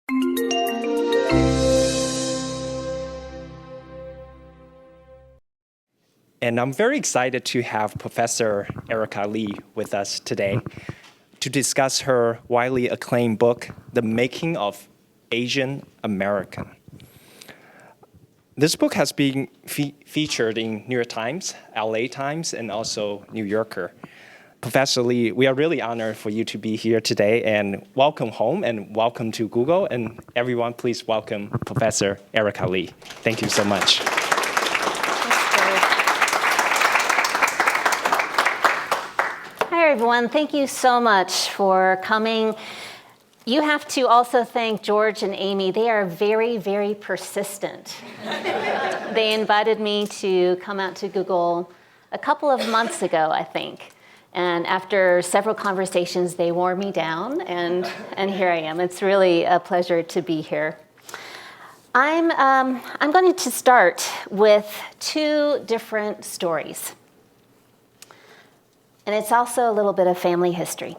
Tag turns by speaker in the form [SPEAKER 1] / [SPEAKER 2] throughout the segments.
[SPEAKER 1] And I'm very excited to have Professor Erika Lee with us today to discuss her widely acclaimed book, The Making of Asian American. This book has been featured in New York Times, LA Times, and also New Yorker. Professor Lee, we are really honored for you to be here today, and welcome home and welcome to Google. And everyone, please welcome Professor Erika Lee. Thank you so much.
[SPEAKER 2] Hi, everyone. Thank you so much for coming. You have to also thank George and Amy. They are very, very persistent. They invited me to come out to Google a couple of months ago, I think. And after several conversations, they wore me down, and here I am. It's really a pleasure to be here. I'm going to start with two different stories. And it's also a little bit of family history.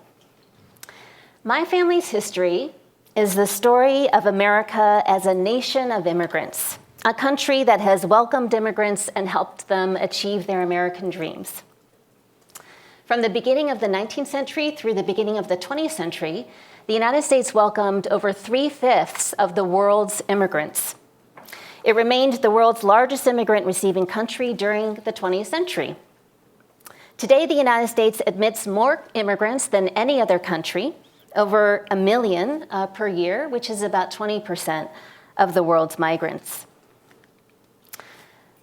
[SPEAKER 2] My family's history is the story of America as a nation of immigrants, a country that has welcomed immigrants and helped them achieve their American dreams. From the beginning of the 19th century through the beginning of the 20th century, the United States welcomed over 3/5 of the world's immigrants. It remained the world's largest immigrant receiving country during the 20th century. Today, the United States admits more immigrants than any other country, over 1 million per year, which is about 20% of the world's migrants.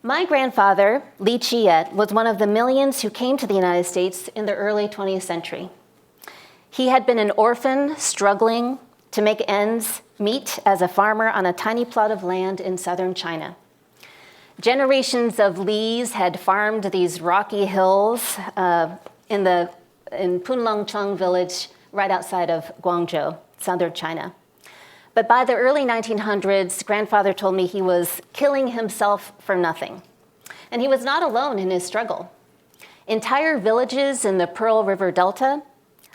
[SPEAKER 2] My grandfather, Lee Chiet, was one of the millions who came to the United States in the early 20th century. He had been an orphan struggling to make ends meet as a farmer on a tiny plot of land in southern China. Generations of Lees had farmed these rocky hills in Punlongcheng village right outside of Guangzhou, southern China. But by the early 1900s, grandfather told me he was killing himself for nothing. And he was not alone in his struggle. Entire villages in the Pearl River Delta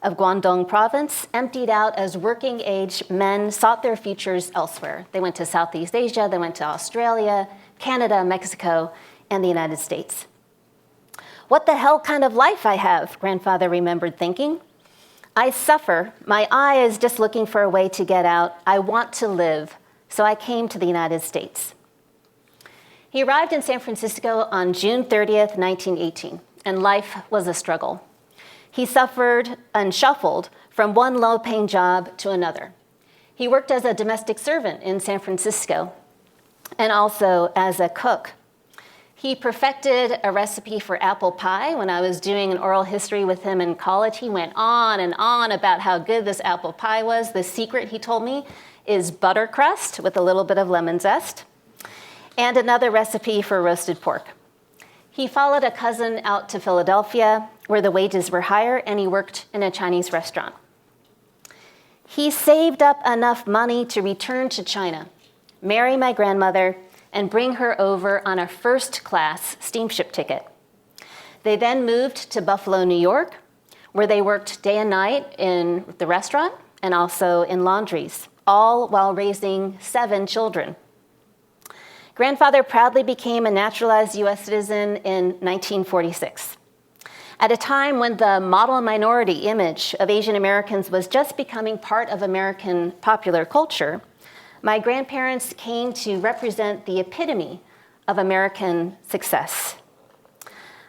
[SPEAKER 2] of Guangdong province emptied out as working-age men sought their futures elsewhere. They went to Southeast Asia, they went to Australia, Canada, Mexico, and the United States. What the hell kind of life I have, grandfather remembered thinking. I suffer. My eye is just looking for a way to get out. I want to live. So I came to the United States. He arrived in San Francisco on June 30th, 1918, and life was a struggle. He suffered and shuffled from one low-paying job to another. He worked as a domestic servant in San Francisco and also as a cook. He perfected a recipe for apple pie. When I was doing an oral history with him in college, he went on and on about how good this apple pie was. The secret, he told me, is butter crust with a little bit of lemon zest, and another recipe for roasted pork. He followed a cousin out to Philadelphia, where the wages were higher, and he worked in a Chinese restaurant. He saved up enough money to return to China, marry my grandmother, and bring her over on a first-class steamship ticket. They then moved to Buffalo, New York, where they worked day and night in the restaurant and also in laundries, all while raising 7 children. Grandfather proudly became a naturalized U.S. citizen in 1946. At a time when the model minority image of Asian Americans was just becoming part of American popular culture, my grandparents came to represent the epitome of American success.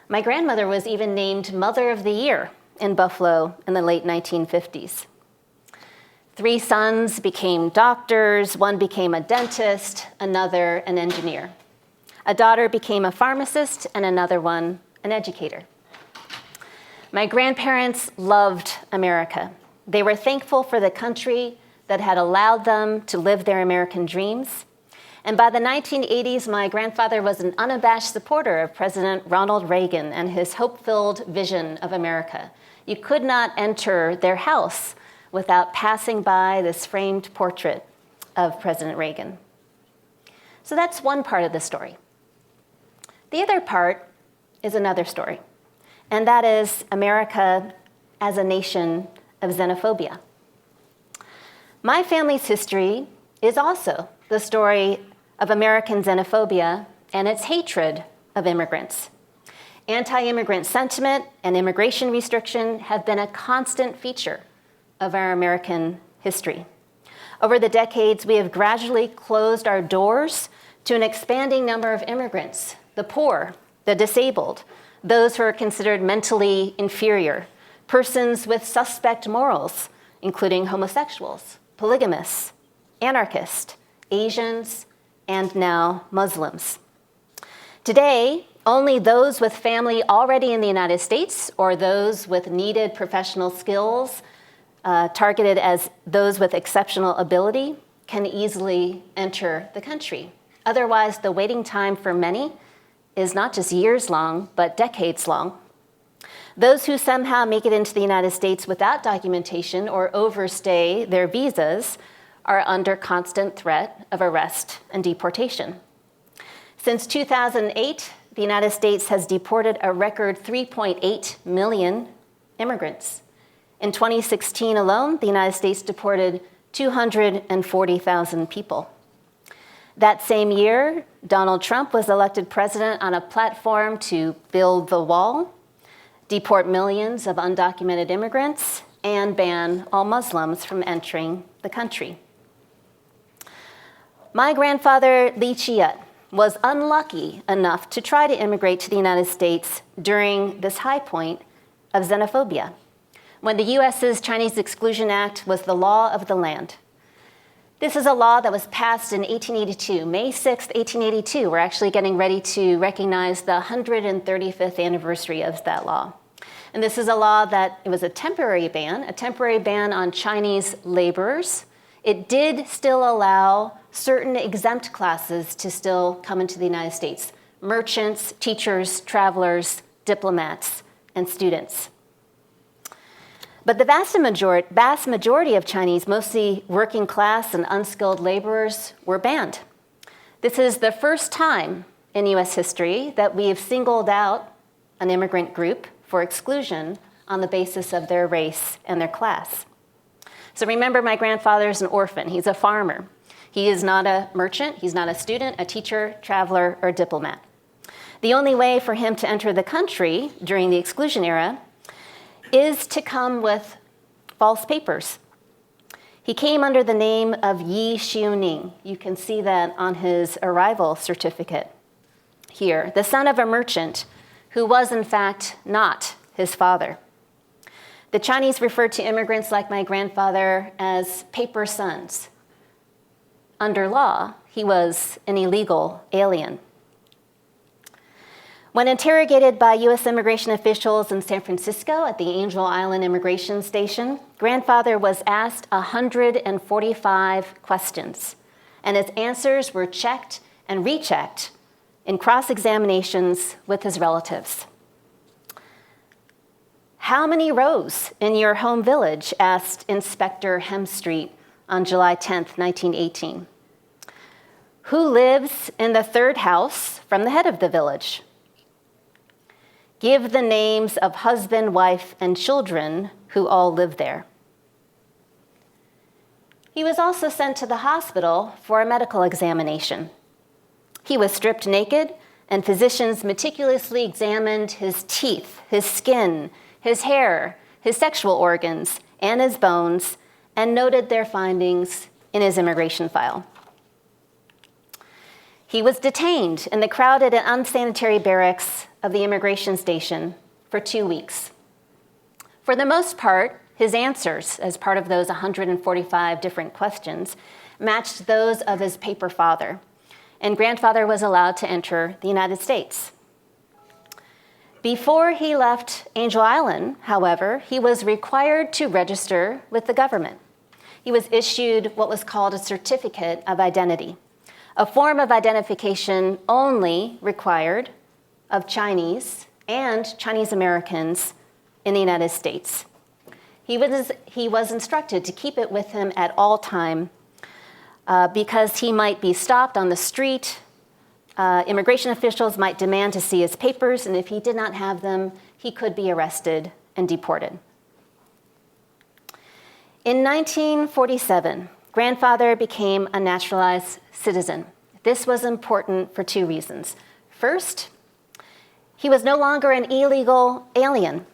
[SPEAKER 2] My grandmother was even named Mother of the Year in Buffalo in the late 1950s. 3 sons became doctors, 1 became a dentist, another an engineer. A daughter became a pharmacist, and another one an educator. My grandparents loved America. They were thankful for the country that had allowed them to live their American dreams. And by the 1980s, my grandfather was an unabashed supporter of President Ronald Reagan and his hope-filled vision of America. You could not enter their house without passing by this framed portrait of President Reagan. So that's one part of the story. The other part is another story, and that is America as a nation of xenophobia. My family's history is also the story of American xenophobia and its hatred of immigrants. Anti-immigrant sentiment and immigration restriction have been a constant feature of our American history. Over the decades, we have gradually closed our doors to an expanding number of immigrants, the poor, the disabled, those who are considered mentally inferior, persons with suspect morals, including homosexuals, polygamists, anarchists, Asians, and now Muslims. Today, only those with family already in the United States or those with needed professional skills, targeted as those with exceptional ability, can easily enter the country. Otherwise, the waiting time for many is not just years long, but decades long. Those who somehow make it into the United States without documentation or overstay their visas are under constant threat of arrest and deportation. Since 2008, the United States has deported a record 3.8 million immigrants. In 2016 alone, the United States deported 240,000 people. That same year, Donald Trump was elected president on a platform to build the wall, deport millions of undocumented immigrants, and ban all Muslims from entering the country. My grandfather, Lee Chiat, was unlucky enough to try to immigrate to the United States during this high point of xenophobia, when the US's Chinese Exclusion Act was the law of the land. This is a law that was passed in 1882, May 6, 1882. We're actually getting ready to recognize the 135th anniversary of that law. And this is a law that, it was a temporary ban on Chinese laborers. It did still allow certain exempt classes to still come into the United States: merchants, teachers, travelers, diplomats, and students. But the vast majority of Chinese, mostly working class and unskilled laborers, were banned. This is the first time in US history that we have singled out an immigrant group for exclusion on the basis of their race and their class. So remember, my grandfather's an orphan. He's a farmer. He is not a merchant. He's not a student, a teacher, traveler, or diplomat. The only way for him to enter the country during the exclusion era is to come with false papers. He came under the name of Yi Xiuning. You can see that on his arrival certificate here, the son of a merchant who was in fact not his father. The Chinese referred to immigrants like my grandfather as paper sons. Under law, he was an illegal alien. When interrogated by US immigration officials in San Francisco at the Angel Island Immigration Station, grandfather was asked 145 questions, and his answers were checked and rechecked in cross-examinations with his relatives. "How many rows in your home village?" asked Inspector Hemstreet on July 10th, 1918. "Who lives in the third house from the head of the village?" "Give the names of husband, wife, and children who all live there." He was also sent to the hospital for a medical examination. He was stripped naked, and physicians meticulously examined his teeth, his skin, his hair, his sexual organs, and his bones, and noted their findings in his immigration file. He was detained in the crowded and unsanitary barracks of the immigration station for 2 weeks. For the most part, his answers, as part of those 145 different questions, matched those of his paper father, and grandfather was allowed to enter the United States. Before he left Angel Island, however, he was required to register with the government. He was issued what was called a certificate of identity, a form of identification only required of Chinese and Chinese Americans in the United States. He was instructed to keep it with him at all time because he might be stopped on the street. Immigration officials might demand to see his papers, and if he did not have them, he could be arrested and deported. In 1947, grandfather became a naturalized citizen. This was important for two reasons. First, he was no longer an illegal alien.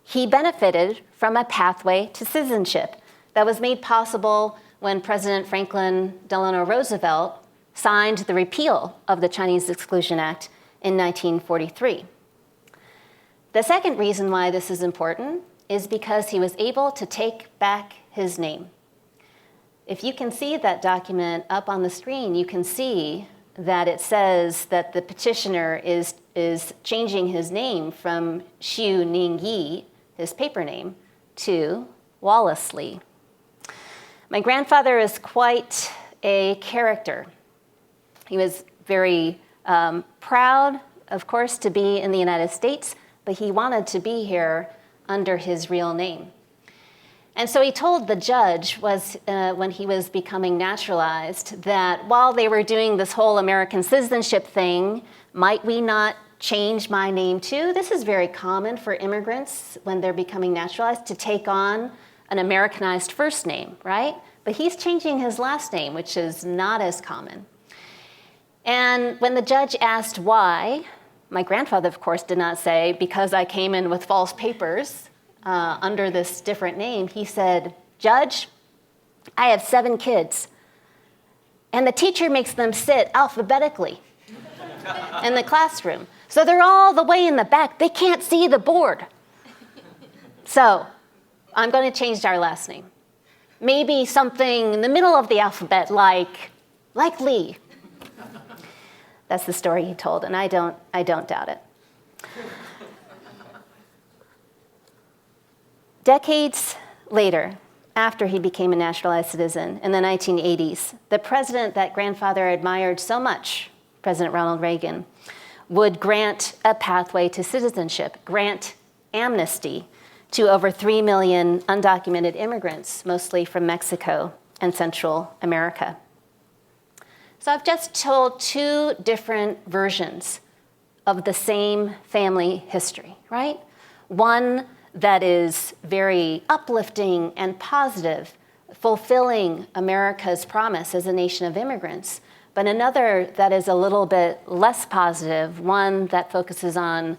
[SPEAKER 2] He benefited from a pathway to citizenship that was made possible when President Franklin Delano Roosevelt signed the repeal of the Chinese Exclusion Act in 1943. The second reason why this is important is because he was able to take back his name. If you can see that document up on the screen, you can see that it says that the petitioner is changing his name from Xu Ning Yi, his paper name, to Wallace Lee. My grandfather is quite a character. He was very proud, of course, to be in the United States, but he wanted to be here under his real name. And so he told the judge when he was becoming naturalized that while they were doing this whole American citizenship thing, might we not change my name too? This is very common for immigrants when they're becoming naturalized to take on an Americanized first name, right? But he's changing his last name, which is not as common. And when the judge asked why, my grandfather, of course, did not say, because I came in with false papers under this different name. He said, "Judge, I have 7 kids, and the teacher makes them sit alphabetically in the classroom. So they're all the way in the back. They can't see the board. So I'm going to change our last name. Maybe something in the middle of the alphabet, like Lee." That's the story he told, and I don't doubt it. Decades later, after he became a naturalized citizen in the 1980s, the president that grandfather admired so much, President Ronald Reagan, would grant a pathway to citizenship, grant amnesty to over 3 million undocumented immigrants, mostly from Mexico and Central America. So I've just told 2 different versions of the same family history, right? One that is very uplifting and positive, fulfilling America's promise as a nation of immigrants, but another that is a little bit less positive, one that focuses on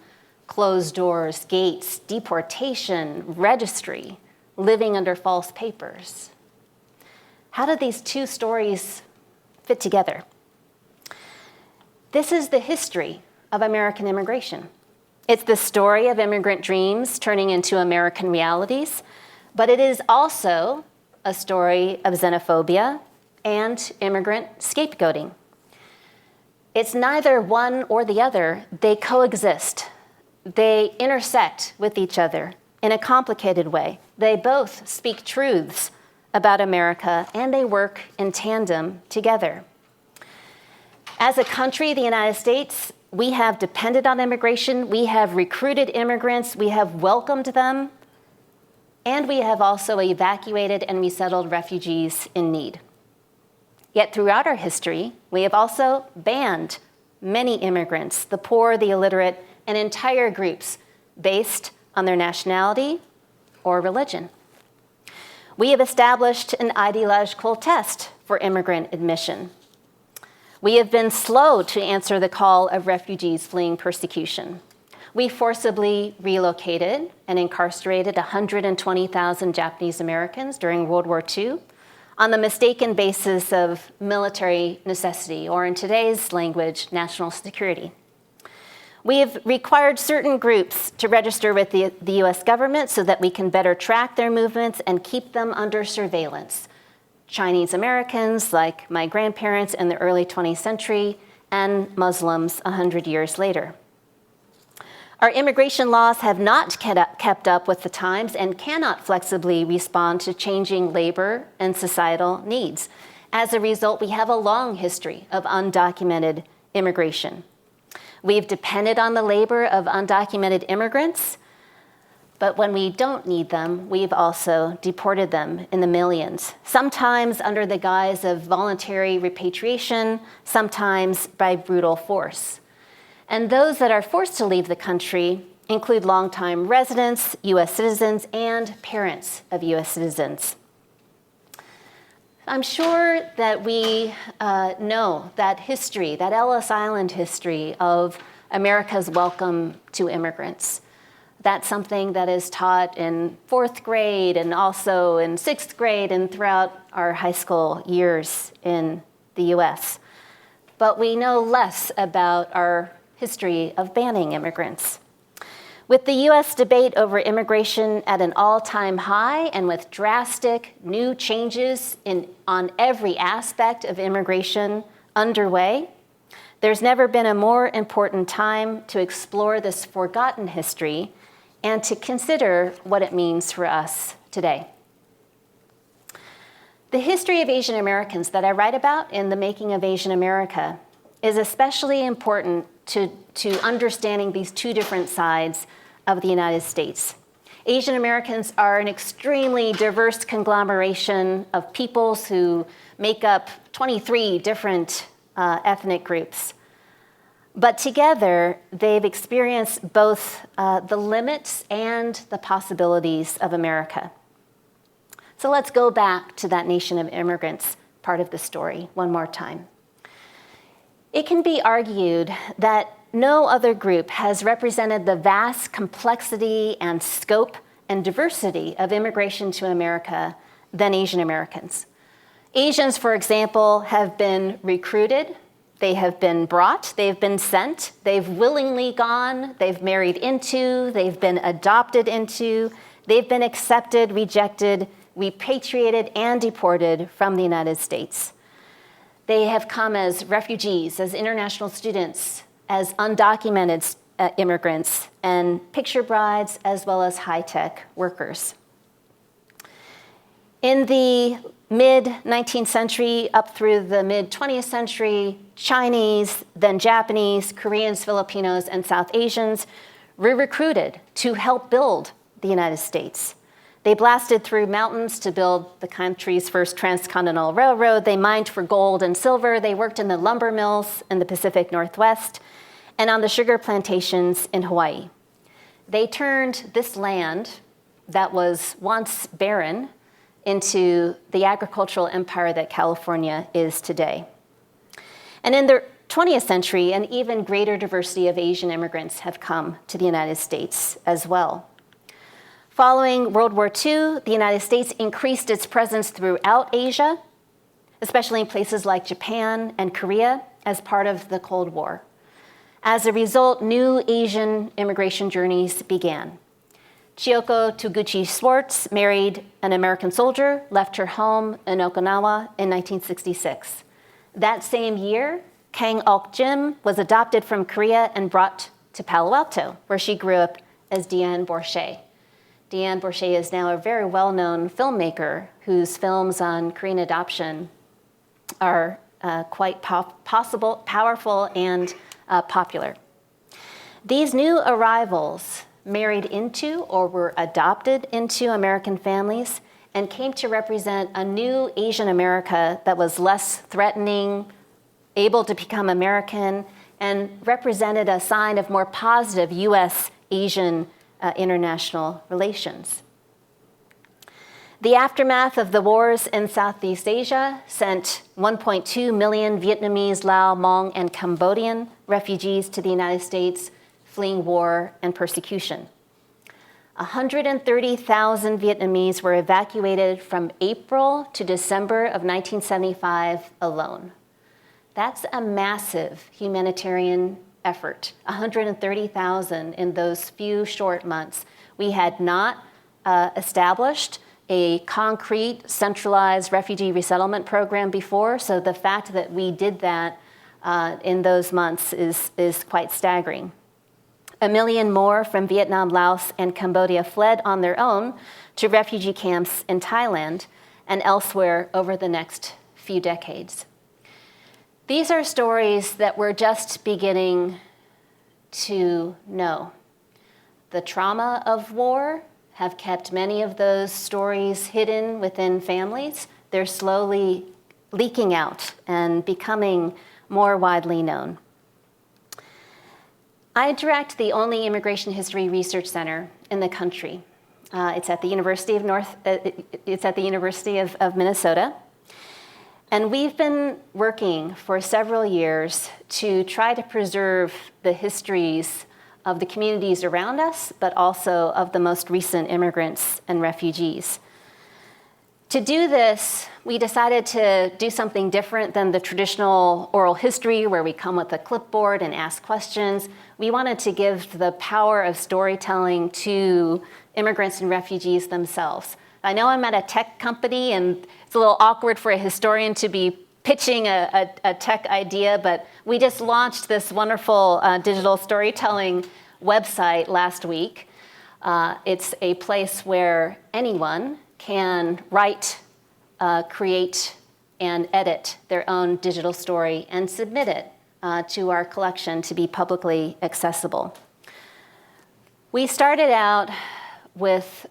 [SPEAKER 2] closed doors, gates, deportation, registry, living under false papers. How do these 2 stories fit together? This is the history of American immigration. It's the story of immigrant dreams turning into American realities, but it is also a story of xenophobia and immigrant scapegoating. It's neither one or the other. They coexist. They intersect with each other in a complicated way. They both speak truths about America, and they work in tandem together. As a country, the United States, we have depended on immigration, we have recruited immigrants, we have welcomed them, and we have also evacuated and resettled refugees in need. Yet throughout our history, we have also banned many immigrants, the poor, the illiterate, and entire groups based on their nationality or religion. We have established an ideological test for immigrant admission. We have been slow to answer the call of refugees fleeing persecution. We forcibly relocated and incarcerated 120,000 Japanese Americans during World War II on the mistaken basis of military necessity, or in today's language, national security. We have required certain groups to register with the US government so that we can better track their movements and keep them under surveillance. Chinese Americans, like my grandparents in the early 20th century, and Muslims 100 years later. Our immigration laws have not kept up with the times and cannot flexibly respond to changing labor and societal needs. As a result, we have a long history of undocumented immigration. We've depended on the labor of undocumented immigrants, but when we don't need them, we've also deported them in the millions, sometimes under the guise of voluntary repatriation, sometimes by brutal force. And those that are forced to leave the country include longtime residents, US citizens, and parents of US citizens. I'm sure that we know that history, that Ellis Island history of America's welcome to immigrants. That's something that is taught in 4th grade and also in 6th grade and throughout our high school years in the US. But we know less about our history of banning immigrants. With the US debate over immigration at an all-time high and with drastic new changes on every aspect of immigration underway, there's never been a more important time to explore this forgotten history and to consider what it means for us today. The history of Asian Americans that I write about in The Making of Asian America is especially important to understanding these two different sides of the United States. Asian Americans are an extremely diverse conglomeration of peoples who make up 23 different ethnic groups. But together, they've experienced both the limits and the possibilities of America. So let's go back to that nation of immigrants part of the story one more time. It can be argued that no other group has represented the vast complexity and scope and diversity of immigration to America than Asian Americans. Asians, for example, have been recruited, they have been brought, they've been sent, they've willingly gone, they've married into, they've been adopted into, they've been accepted, rejected, repatriated, and deported from the United States. They have come as refugees, as international students, as undocumented immigrants, and picture brides, as well as high-tech workers. In the mid-19th century up through the mid-20th century, Chinese, then Japanese, Koreans, Filipinos, and South Asians were recruited to help build the United States. They blasted through mountains to build the country's first transcontinental railroad. They mined for gold and silver. They worked in the lumber mills in the Pacific Northwest and on the sugar plantations in Hawaii. They turned this land that was once barren into the agricultural empire that California is today. And in the 20th century, an even greater diversity of Asian immigrants have come to the United States as well. Following World War II, the United States increased its presence throughout Asia, especially in places like Japan and Korea, as part of the Cold War. As a result, new Asian immigration journeys began. Chiyoko Toguchi Swartz married an American soldier, left her home in Okinawa in 1966. That same year, Kang Ok Jim was adopted from Korea and brought to Palo Alto, where she grew up as Deanne Borsche. Deanne Borsche is now a very well-known filmmaker whose films on Korean adoption are quite powerful and popular. These new arrivals married into or were adopted into American families and came to represent a new Asian America that was less threatening, able to become American, and represented a sign of more positive US-Asian international relations. The aftermath of the wars in Southeast Asia sent 1.2 million Vietnamese, Lao, Hmong, and Cambodian refugees to the United States, fleeing war and persecution. 130,000 Vietnamese were evacuated from April to December of 1975 alone. That's a massive humanitarian effort, 130,000 in those few short months. We had not established a concrete, centralized refugee resettlement program before, so the fact that we did that in those months is quite staggering. 1 million more from Vietnam, Laos, and Cambodia fled on their own to refugee camps in Thailand and elsewhere over the next few decades. These are stories that we're just beginning to know. The trauma of war have kept many of those stories hidden within families. They're slowly leaking out and becoming more widely known. I direct the only immigration history research center in the country. It's at the University of Minnesota. And we've been working for several years to try to preserve the histories of the communities around us, but also of the most recent immigrants and refugees. To do this, we decided to do something different than the traditional oral history where we come with a clipboard and ask questions. We wanted to give the power of storytelling to immigrants and refugees themselves. I know I'm at a tech company and it's a little awkward for a historian to be pitching a tech idea, but we just launched this wonderful digital storytelling website last week. It's a place where anyone can write, create, and edit their own digital story and submit it to our collection to be publicly accessible. We started out with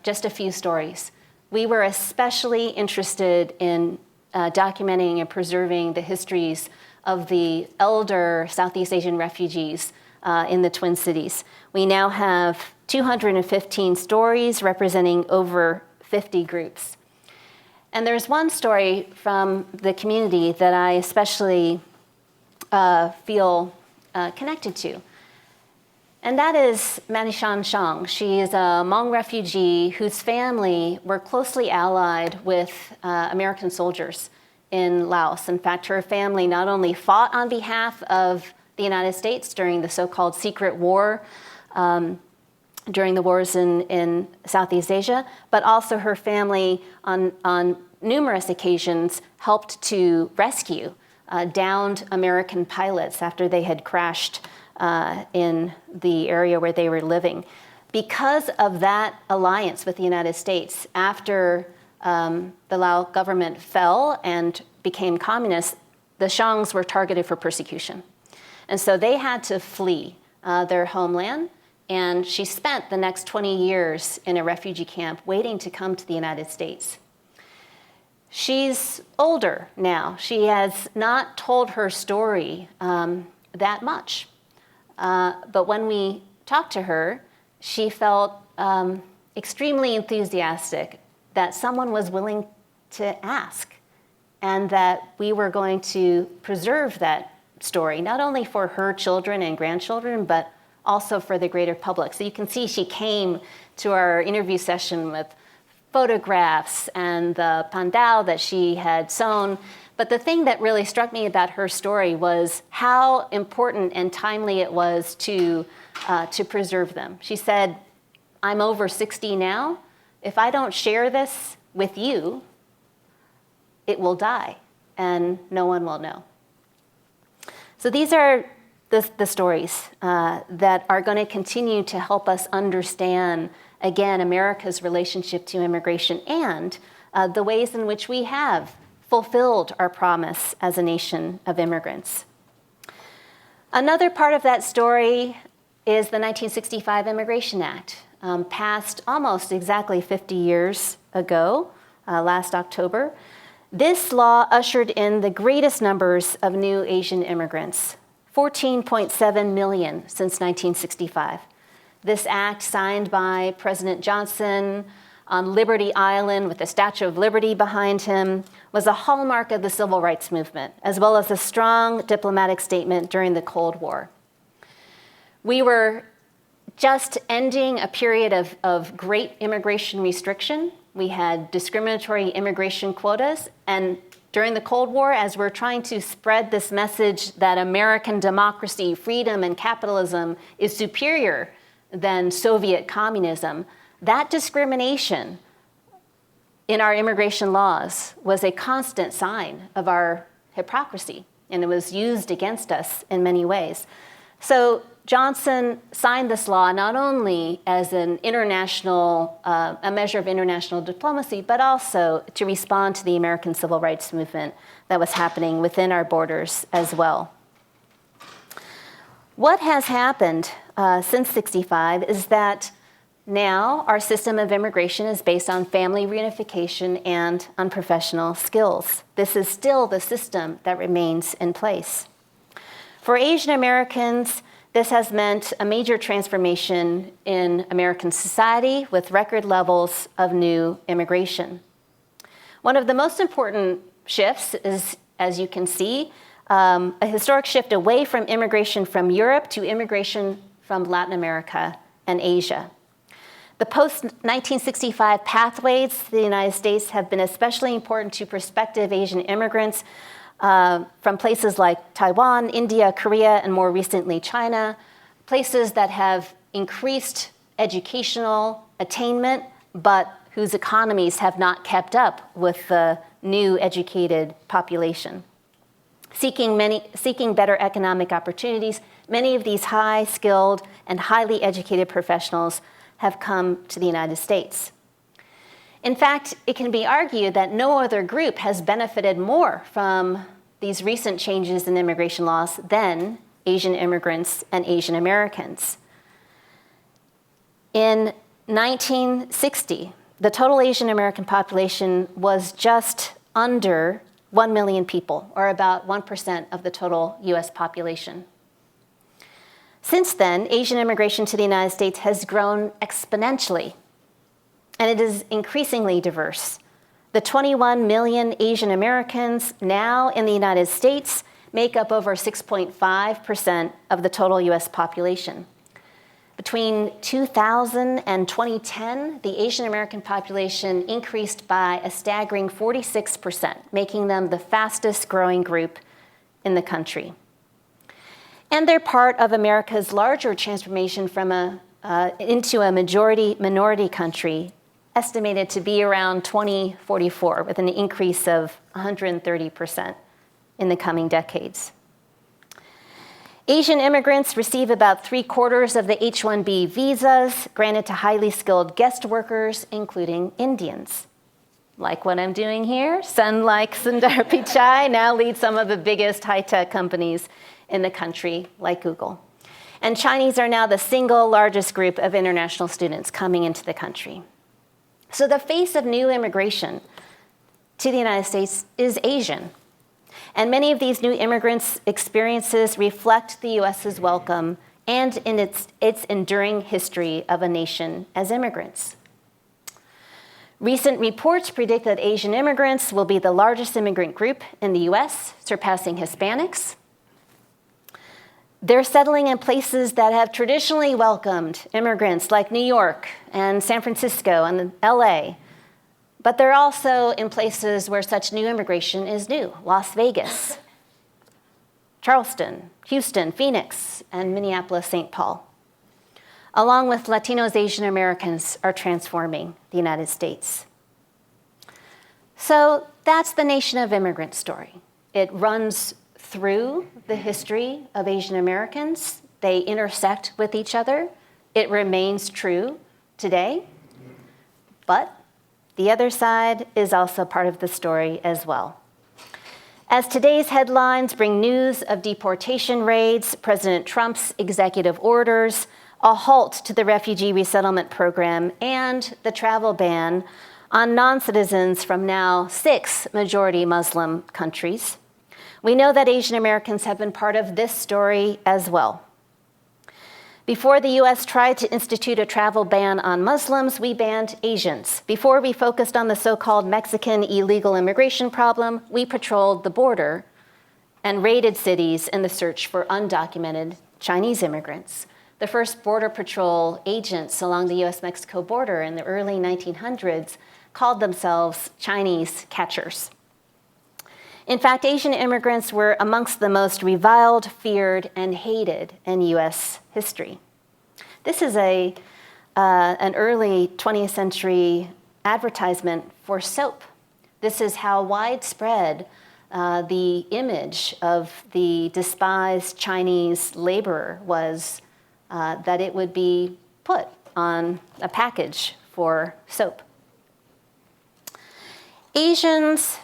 [SPEAKER 2] just a few stories. We were especially interested in documenting and preserving the histories of the elder Southeast Asian refugees in the Twin Cities. We now have 215 stories representing over 50 groups. And there's one story from the community that I especially feel connected to. And that is Manishan Shang. She is a Hmong refugee whose family were closely allied with American soldiers in Laos. In fact, her family not only fought on behalf of the United States during the so-called secret war, during the wars in Southeast Asia, but also her family on numerous occasions helped to rescue downed American pilots after they had crashed in the area where they were living. Because of that alliance with the United States, after the Lao government fell and became communist, the Shangs were targeted for persecution. And so they had to flee their homeland, and she spent the next 20 years in a refugee camp waiting to come to the United States. She's older now. She has not told her story that much. But when we talked to her, she felt extremely enthusiastic that someone was willing to ask and that we were going to preserve that story, not only for her children and grandchildren, but also for the greater public. So you can see she came to our interview session with photographs and the pandao that she had sewn. But the thing that really struck me about her story was how important and timely it was to preserve them. She said, "I'm over 60 now. If I don't share this with you, it will die and no one will know." So these are the stories that are going to continue to help us understand, again, America's relationship to immigration and the ways in which we have fulfilled our promise as a nation of immigrants. Another part of that story is the 1965 Immigration Act, passed almost exactly 50 years ago, last October. This law ushered in the greatest numbers of new Asian immigrants, 14.7 million since 1965. This act, signed by President Johnson on Liberty Island with the Statue of Liberty behind him, was a hallmark of the civil rights movement, as well as a strong diplomatic statement during the Cold War. We were just ending a period of great immigration restriction. We had discriminatory immigration quotas, and during the Cold War, as we're trying to spread this message that American democracy, freedom, and capitalism is superior than Soviet communism, that discrimination in our immigration laws was a constant sign of our hypocrisy, and it was used against us in many ways. So Johnson signed this law not only as an international, a measure of international diplomacy, but also to respond to the American civil rights movement that was happening within our borders as well. What has happened since '65 is that now our system of immigration is based on family reunification and on professional skills. This is still the system that remains in place. For Asian Americans, this has meant a major transformation in American society with record levels of new immigration. One of the most important shifts, as you can see, a historic shift away from immigration from Europe to immigration from Latin America and Asia. The post-1965 pathways to the United States have been especially important to prospective Asian immigrants from places like Taiwan, India, Korea, and more recently China, places that have increased educational attainment, but whose economies have not kept up with the new educated population. Seeking better economic opportunities, many of these high-skilled and highly educated professionals have come to the United States. In fact, it can be argued that no other group has benefited more from these recent changes in immigration laws than Asian immigrants and Asian Americans. In 1960, the total Asian American population was just under 1 million people, or about 1% of the total US population. Since then, Asian immigration to the United States has grown exponentially, and it is increasingly diverse. The 21 million Asian Americans now in the United States make up over 6.5% of the total US population. Between 2000 and 2010, the Asian American population increased by a staggering 46%, making them the fastest growing group in the country. And they're part of America's larger transformation from into a majority-minority country, estimated to be around 2044, with an increase of 130% in the coming decades. Asian immigrants receive about 3/4 of the H-1B visas granted to highly skilled guest workers, including Indians. Like what I'm doing here, son like Sundar Pichai now leads some of the biggest high-tech companies in the country, like Google. And Chinese are now the single largest group of international students coming into the country. So the face of new immigration to the United States is Asian. And many of these new immigrants' experiences reflect the US's welcome and in its enduring history of a nation as immigrants. Recent reports predict that Asian immigrants will be the largest immigrant group in the US, surpassing Hispanics. They're settling in places that have traditionally welcomed immigrants, like New York and San Francisco and LA. But they're also in places where such new immigration is new: Las Vegas, Charleston, Houston, Phoenix, and Minneapolis, St. Paul. Along with Latinos, Asian Americans are transforming the United States. So that's the Nation of Immigrants story. It runs through the history of Asian Americans. They intersect with each other. It remains true today. But the other side is also part of the story as well. As today's headlines bring news of deportation raids, President Trump's executive orders, a halt to the refugee resettlement program, and the travel ban on non-citizens from now 6 majority Muslim countries, we know that Asian Americans have been part of this story as well. Before the US tried to institute a travel ban on Muslims, we banned Asians. Before we focused on the so-called Mexican illegal immigration problem, we patrolled the border and raided cities in the search for undocumented Chinese immigrants. The first Border Patrol agents along the US-Mexico border in the early 1900s called themselves Chinese catchers. In fact, Asian immigrants were amongst the most reviled, feared, and hated in US history. This is an early 20th century advertisement for soap. This is how widespread the image of the despised Chinese laborer was, that it would be put on a package for soap. Asians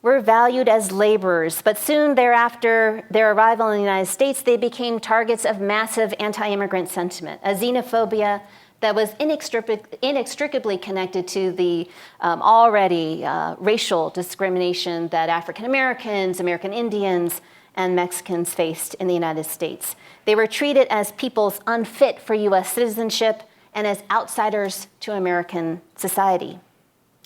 [SPEAKER 2] were valued as laborers, but soon thereafter their arrival in the United States, they became targets of massive anti-immigrant sentiment, a xenophobia that was inextricably connected to the already racial discrimination that African Americans, American Indians, and Mexicans faced in the United States. They were treated as peoples unfit for US citizenship and as outsiders to American society.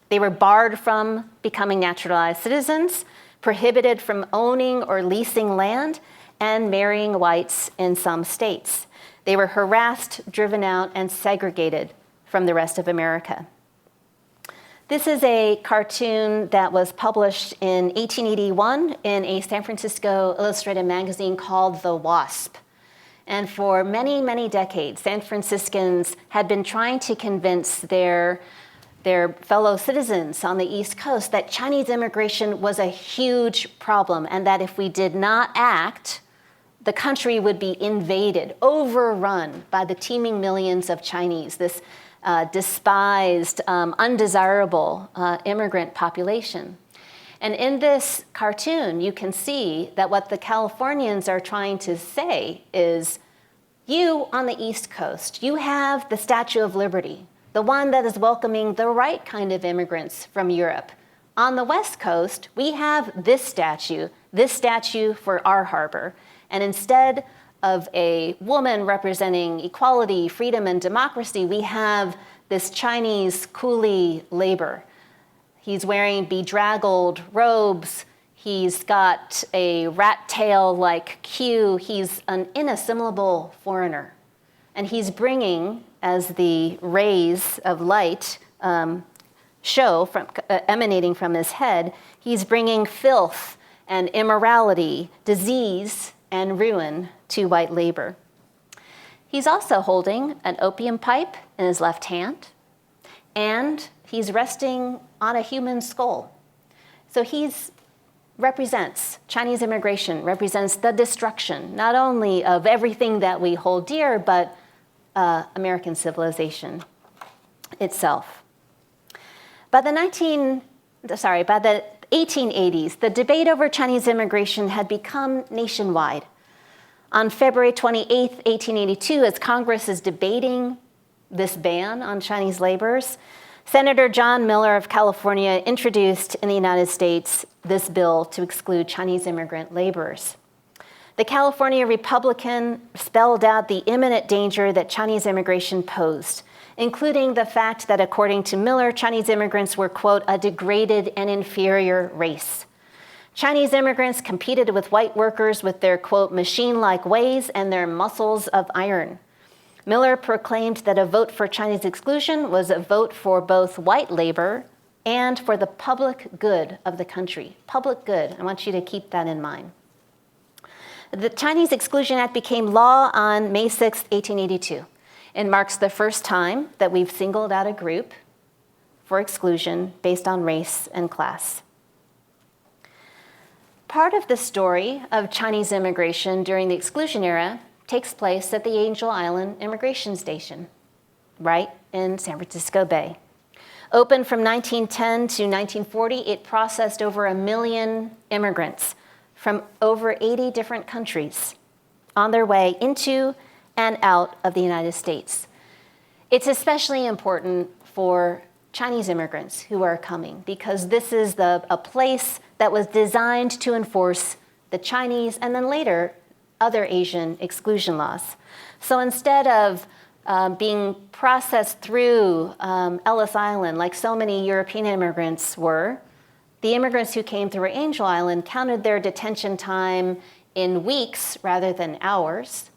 [SPEAKER 2] They were barred from becoming naturalized citizens, prohibited from owning or leasing land, and marrying whites in some states. They were harassed, driven out, and segregated from the rest of America. This is a cartoon that was published in 1881 in a San Francisco Illustrated magazine called The Wasp. And for many, many decades, San Franciscans had been trying to convince their fellow citizens on the East Coast that Chinese immigration was a huge problem and that if we did not act, the country would be invaded, overrun by the teeming millions of Chinese, this despised, undesirable immigrant population. And in this cartoon, you can see that what the Californians are trying to say is, you on the East Coast, you have the Statue of Liberty, the one that is welcoming the right kind of immigrants from Europe. On the West Coast, we have this statue for our harbor. And instead of a woman representing equality, freedom, and democracy, we have this Chinese coolie labor. He's wearing bedraggled robes. He's got a rat tail-like queue. He's an inassimilable foreigner. And he's bringing, as the rays of light show emanating from his head, he's bringing filth and immorality, disease, and ruin to white labor. He's also holding an opium pipe in his left hand, and he's resting on a human skull. So represents, Chinese immigration represents the destruction, not only of everything that we hold dear, but American civilization itself. By the 1880s, the debate over Chinese immigration had become nationwide. On February 28, 1882, as Congress is debating this ban on Chinese laborers, Senator John Miller of California introduced in the United States this bill to exclude Chinese immigrant laborers. The California Republican spelled out the imminent danger that Chinese immigration posed, including the fact that, according to Miller, Chinese immigrants were, quote, a degraded and inferior race. Chinese immigrants competed with white workers with their, quote, machine-like ways and their muscles of iron. Miller proclaimed that a vote for Chinese exclusion was a vote for both white labor and for the public good of the country. Public good, I want you to keep that in mind. The Chinese Exclusion Act became law on May 6, 1882. It marks the first time that we've singled out a group for exclusion based on race and class. Part of the story of Chinese immigration during the exclusion era takes place at the Angel Island Immigration Station, right in San Francisco Bay. Open from 1910 to 1940, it processed over 1 million immigrants from over 80 different countries on their way into and out of the United States. It's especially important for Chinese immigrants who are coming because this is a place that was designed to enforce the Chinese and then later other Asian exclusion laws. So instead of being processed through Ellis Island like so many European immigrants were, the immigrants who came through Angel Island counted their detention time in weeks rather than hours.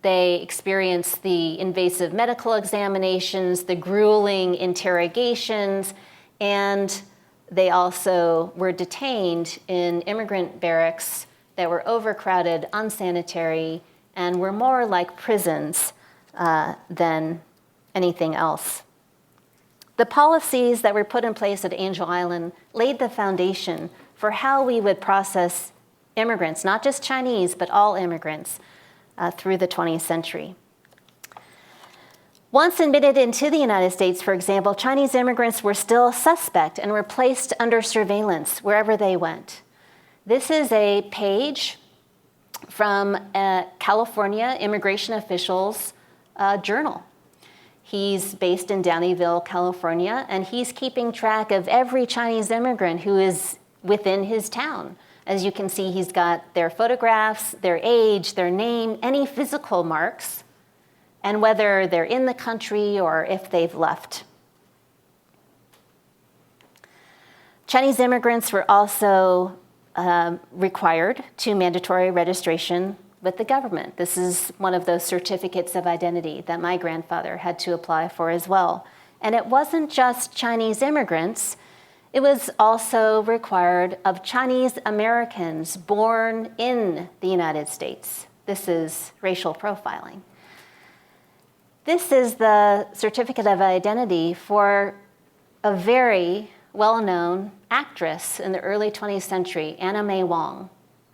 [SPEAKER 2] They experienced the invasive medical examinations, the grueling interrogations, and they also were detained in immigrant barracks that were overcrowded, unsanitary, and were more like prisons than anything else. The policies that were put in place at Angel Island laid the foundation for how we would process immigrants, not just Chinese, but all immigrants, through the 20th century. Once admitted into the United States, for example, Chinese immigrants were still suspect and were placed under surveillance wherever they went. This is a page from a California immigration official's journal. He's based in Downeyville, California, and he's keeping track of every Chinese immigrant who is within his town. As you can see, he's got their photographs, their age, their name, any physical marks, and whether they're in the country or if they've left. Chinese immigrants were also required to mandatory registration with the government. This is one of those certificates of identity that my grandfather had to apply for as well. And it wasn't just Chinese immigrants, it was also required of Chinese Americans born in the United States. This is racial profiling. This is the certificate of identity for a very well-known actress in the early 20th century, Anna May Wong.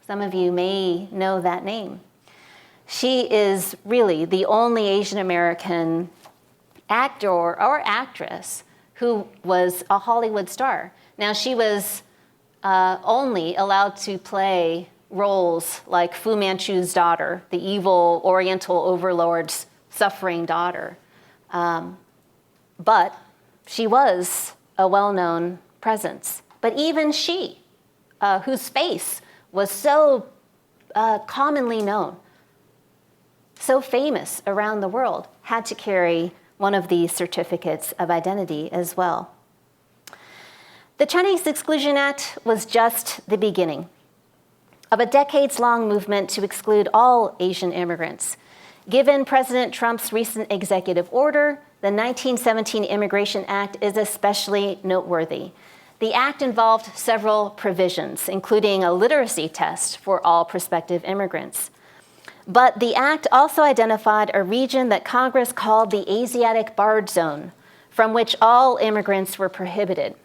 [SPEAKER 2] Some of you may know that name. She is really the only Asian American actor or actress who was a Hollywood star. Now, she was only allowed to play roles like Fu Manchu's daughter, the evil Oriental overlord's suffering daughter. But she was a well-known presence. But even she, whose face was so commonly known, so famous around the world, had to carry one of these certificates of identity as well. The Chinese Exclusion Act was just the beginning of a decades-long movement to exclude all Asian immigrants. Given President Trump's recent executive order, the 1917 Immigration Act is especially noteworthy. The act involved several provisions, including a literacy test for all prospective immigrants. But the act also identified a region that Congress called the Asiatic Barred Zone, from which all immigrants were prohibited.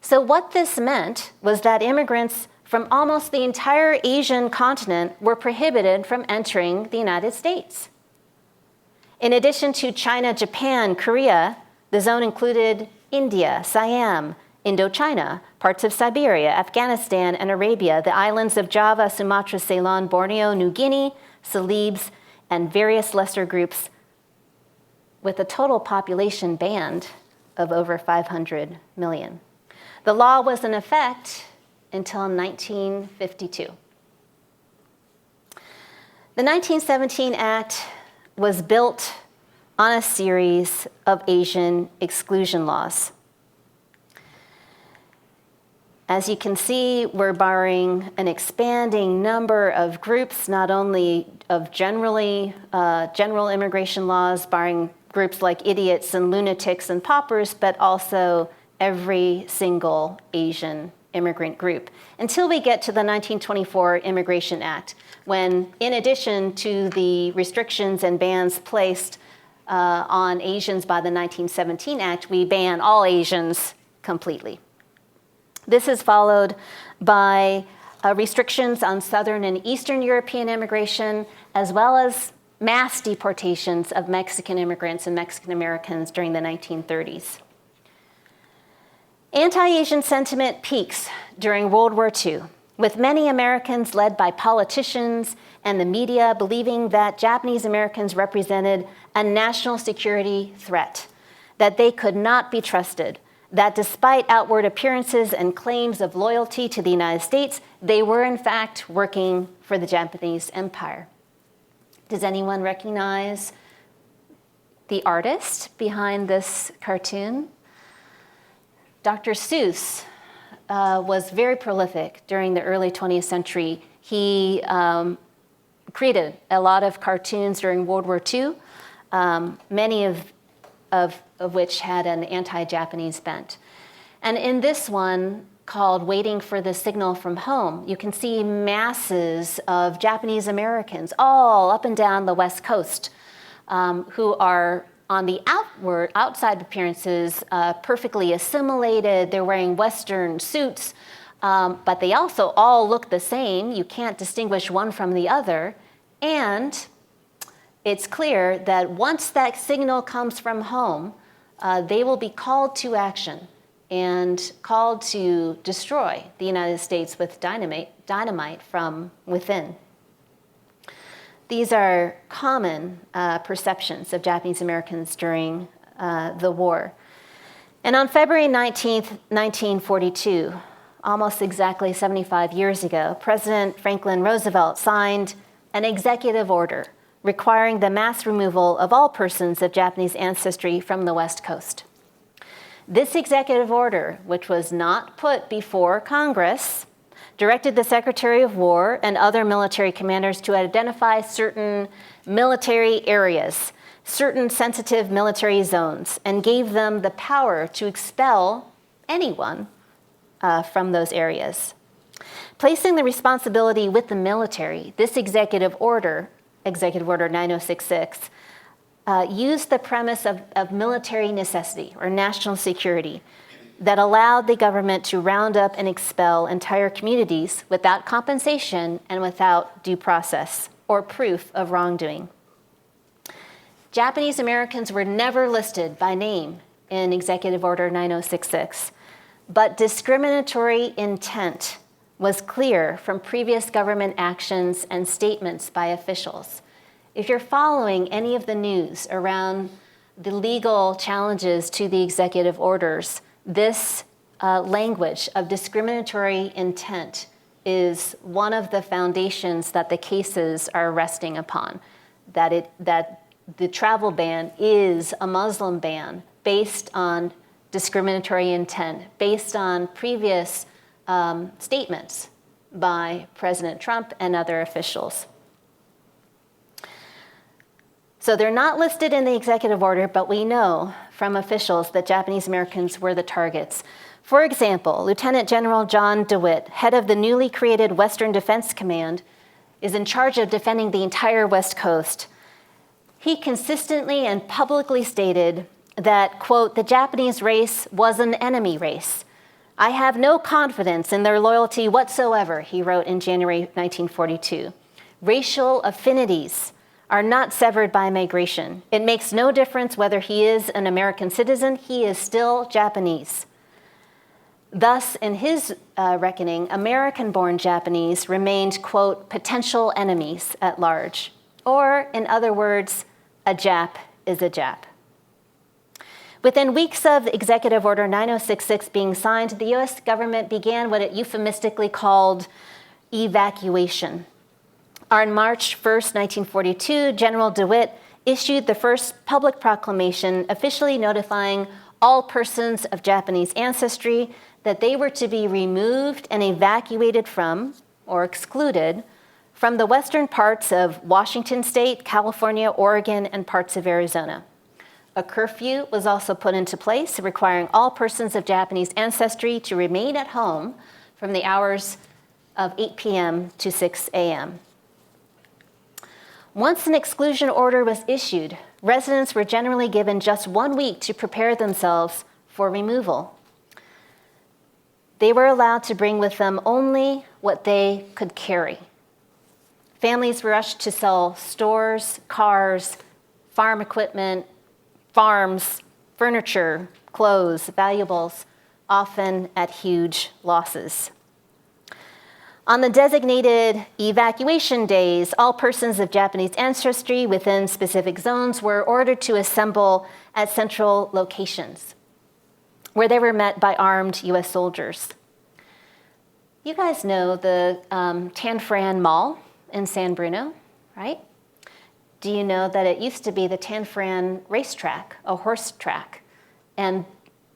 [SPEAKER 2] So what this meant was that immigrants from almost the entire Asian continent were prohibited from entering the United States. In addition to China, Japan, Korea, the zone included India, Siam, Indochina, parts of Siberia, Afghanistan, and Arabia, the islands of Java, Sumatra, Ceylon, Borneo, New Guinea, Celebes, and various lesser groups, with a total population band of over 500 million. The law was in effect until 1952. The 1917 Act was built on a series of Asian exclusion laws. As you can see, we're barring an expanding number of groups, not only of general immigration laws, barring groups like idiots and lunatics and paupers, but also every single Asian immigrant group, until we get to the 1924 Immigration Act, when, in addition to the restrictions and bans placed on Asians by the 1917 Act, we ban all Asians completely. This is followed by restrictions on Southern and Eastern European immigration, as well as mass deportations of Mexican immigrants and Mexican Americans during the 1930s. Anti-Asian sentiment peaks during World War II, with many Americans led by politicians and the media believing that Japanese Americans represented a national security threat, that they could not be trusted, that despite outward appearances and claims of loyalty to the United States, they were in fact working for the Japanese Empire. Does anyone recognize the artist behind this cartoon? Dr. Seuss was very prolific during the early 20th century. He created a lot of cartoons during World War II, many of which had an anti-Japanese bent. And in this one, called Waiting for the Signal from Home, you can see masses of Japanese Americans all up and down the West Coast who are on the outside appearances, perfectly assimilated. They're wearing Western suits, but they also all look the same. You can't distinguish one from the other. And it's clear that once that signal comes from home, they will be called to action and called to destroy the United States with dynamite from within. These are common perceptions of Japanese Americans during the war. And on February 19th, 1942, almost exactly 75 years ago, President Franklin Roosevelt signed an executive order requiring the mass removal of all persons of Japanese ancestry from the West Coast. This executive order, which was not put before Congress, directed the Secretary of War and other military commanders to identify certain military areas, certain sensitive military zones, and gave them the power to expel anyone from those areas. Placing the responsibility with the military, this Executive Order 9066, used the premise of military necessity or national security that allowed the government to round up and expel entire communities without compensation and without due process or proof of wrongdoing. Japanese Americans were never listed by name in Executive Order 9066, but discriminatory intent was clear from previous government actions and statements by officials. If you're following any of the news around the legal challenges to the executive orders, this language of discriminatory intent is one of the foundations that the cases are resting upon, that the travel ban is a Muslim ban based on discriminatory intent, based on previous statements by President Trump and other officials. So they're not listed in the executive order, but we know from officials that Japanese Americans were the targets. For example, Lieutenant General John DeWitt, head of the newly created Western Defense Command, is in charge of defending the entire West Coast. He consistently and publicly stated that, quote, the Japanese race was an enemy race. I have no confidence in their loyalty whatsoever, he wrote in January 1942. Racial affinities are not severed by migration. It makes no difference whether he is an American citizen, he is still Japanese. Thus, in his reckoning, American-born Japanese remained, quote, potential enemies at large. Or, in other words, a Jap is a Jap. Within weeks of Executive Order 9066 being signed, the US government began what it euphemistically called evacuation. On March 1st, 1942, General DeWitt issued the first public proclamation officially notifying all persons of Japanese ancestry that they were to be removed and evacuated from, or excluded, from the western parts of Washington State, California, Oregon, and parts of Arizona. A curfew was also put into place, requiring all persons of Japanese ancestry to remain at home from the hours of 8 p.m. to 6 a.m. Once an exclusion order was issued, residents were generally given just 1 week to prepare themselves for removal. They were allowed to bring with them only what they could carry. Families rushed to sell stores, cars, farm equipment, farms, furniture, clothes, valuables, often at huge losses. On the designated evacuation days, all persons of Japanese ancestry within specific zones were ordered to assemble at central locations, where they were met by armed US soldiers. You guys know the Tan Fran Mall in San Bruno, right? Do you know that it used to be the Tan Fran racetrack, a horse track? And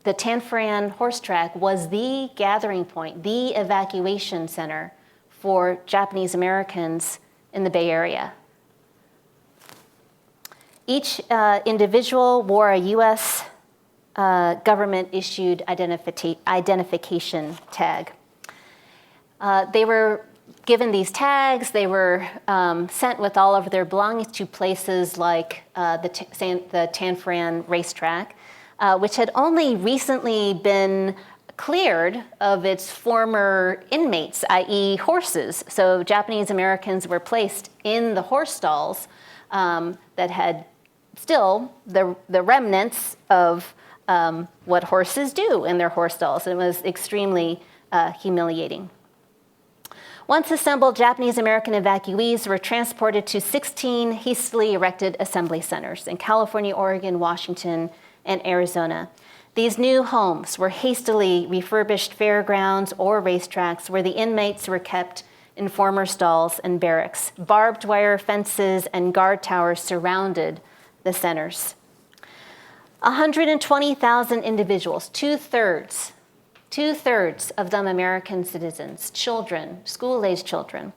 [SPEAKER 2] the Tan Fran horse track was the gathering point, the evacuation center for Japanese Americans in the Bay Area. Each individual wore a US government-issued identification tag. They were given these tags. They were sent with all of their belongings to places like the Tan Fran racetrack, which had only recently been cleared of its former inmates, i.e. horses. So Japanese Americans were placed in the horse stalls that had still the remnants of what horses do in their horse stalls. It was extremely humiliating. Once assembled, Japanese American evacuees were transported to 16 hastily erected assembly centers in California, Oregon, Washington, and Arizona. These new homes were hastily refurbished fairgrounds or racetracks where the inmates were kept in former stalls and barracks. Barbed wire fences and guard towers surrounded the centers. 120,000 individuals, two-thirds of them American citizens, children, school-aged children,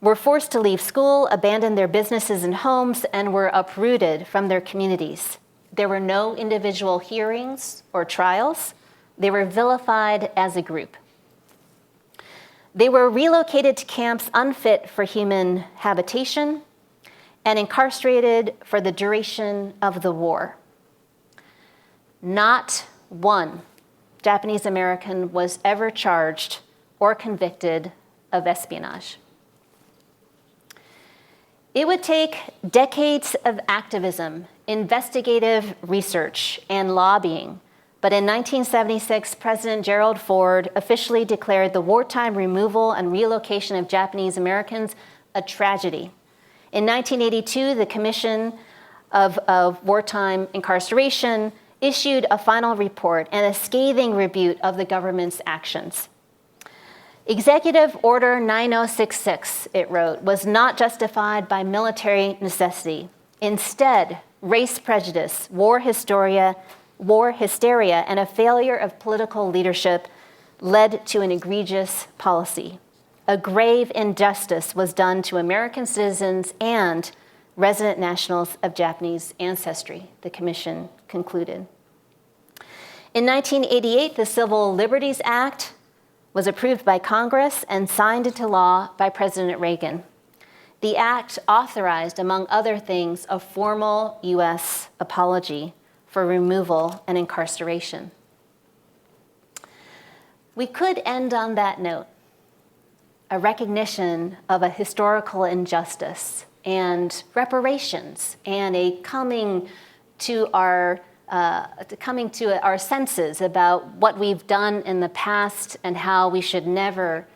[SPEAKER 2] were forced to leave school, abandon their businesses and homes, and were uprooted from their communities. There were no individual hearings or trials. They were vilified as a group. They were relocated to camps unfit for human habitation and incarcerated for the duration of the war. Not one Japanese American was ever charged or convicted of espionage. It would take decades of activism, investigative research, and lobbying, but in 1976, President Gerald Ford officially declared the wartime removal and relocation of Japanese Americans a tragedy. In 1982, the Commission of Wartime Incarceration issued a final report and a scathing rebuke of the government's actions. Executive Order 9066, it wrote, was not justified by military necessity. Instead, race prejudice, war hysteria, and a failure of political leadership led to an egregious policy. A grave injustice was done to American citizens and resident nationals of Japanese ancestry, the commission concluded. In 1988, the Civil Liberties Act was approved by Congress and signed into law by President Reagan. The act authorized, among other things, a formal U.S. apology for removal and incarceration. We could end on that note, a recognition of a historical injustice and reparations and a coming to our senses about what we've done in the past and how we should never